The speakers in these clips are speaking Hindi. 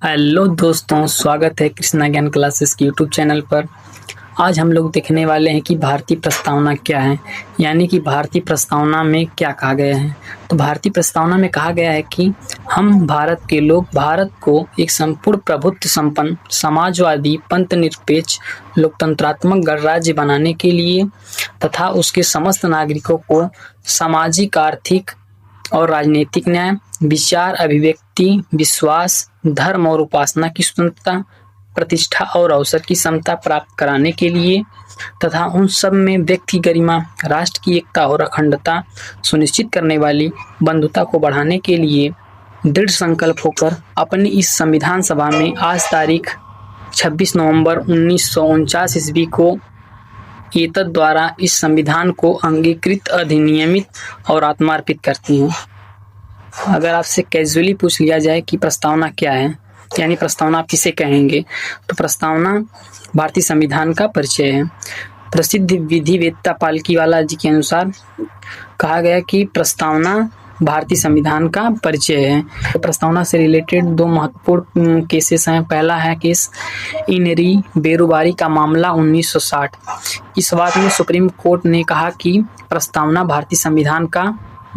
हेलो दोस्तों, स्वागत है कृष्णा ज्ञान क्लासेस के यूट्यूब चैनल पर। आज हम लोग देखने वाले हैं कि भारतीय प्रस्तावना क्या है, यानी कि भारतीय प्रस्तावना में क्या कहा गया है। तो भारतीय प्रस्तावना में कहा गया है कि हम भारत के लोग भारत को एक संपूर्ण प्रभुत्व संपन्न समाजवादी पंथ निरपेक्ष लोकतंत्रात्मक गणराज्य बनाने के लिए तथा उसके समस्त नागरिकों को सामाजिक आर्थिक और राजनीतिक न्याय, विचार अभिव्यक्ति, विश्वास, धर्म और उपासना की स्वतंत्रता, प्रतिष्ठा और अवसर की समता प्राप्त कराने के लिए तथा उन सब में व्यक्ति गरिमा, राष्ट्र की एकता और अखंडता सुनिश्चित करने वाली बंधुता को बढ़ाने के लिए दृढ़ संकल्प होकर अपनी इस संविधान सभा में आज तारीख 26 नवंबर 1949 ईस्वी को एतद द्वारा इस संविधान को अंगीकृत, अधिनियमित और आत्मार्पित करती हैं। अगर आपसे कैजुअली पूछ लिया जाए कि प्रस्तावना क्या है, यानी प्रस्तावना आप किसे कहेंगे, तो प्रस्तावना भारतीय संविधान का परिचय है। प्रसिद्ध विधिवेत्ता पालकीवाला जी के अनुसार कहा गया कि प्रस्तावना भारतीय संविधान का परिचय है। तो प्रस्तावना से रिलेटेड दो महत्वपूर्ण केसेस हैं। पहला है केस इनरी बेरोबारी का मामला 1960। इस बात में सुप्रीम कोर्ट ने कहा कि प्रस्तावना भारतीय संविधान का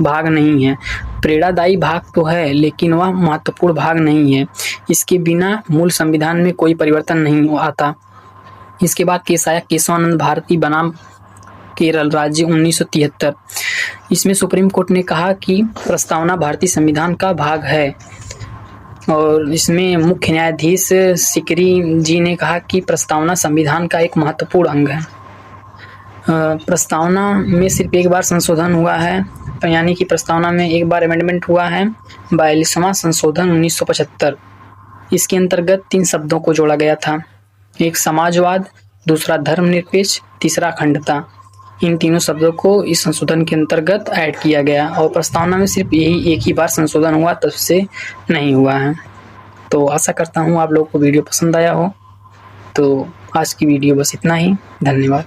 भाग नहीं है। प्रेरणादायी भाग तो है, लेकिन वह महत्वपूर्ण भाग नहीं है। इसके बिना मूल संविधान में कोई परिवर्तन नहीं आता। इसके बाद केस आया केशवानंद भारती बनाम केरल राज्य 1973। इसमें सुप्रीम कोर्ट ने कहा कि प्रस्तावना भारतीय संविधान का भाग है और इसमें मुख्य न्यायाधीश सिकरी जी ने कहा कि प्रस्तावना संविधान का एक महत्वपूर्ण अंग है। प्रस्तावना में सिर्फ एक बार संशोधन हुआ है, तो यानी कि प्रस्तावना में एक बार अमेंडमेंट हुआ है, 42वां संशोधन 1975। इसके अंतर्गत 3 शब्दों को जोड़ा गया था, एक समाजवाद, दूसरा धर्मनिरपेक्ष, तीसरा अखंडता। इन तीनों शब्दों को इस संशोधन के अंतर्गत ऐड किया गया और प्रस्तावना में सिर्फ यही एक ही बार संशोधन हुआ, तब से नहीं हुआ है। तो आशा करता हूँ आप लोगों को वीडियो पसंद आया हो। तो आज की वीडियो बस इतना ही। धन्यवाद।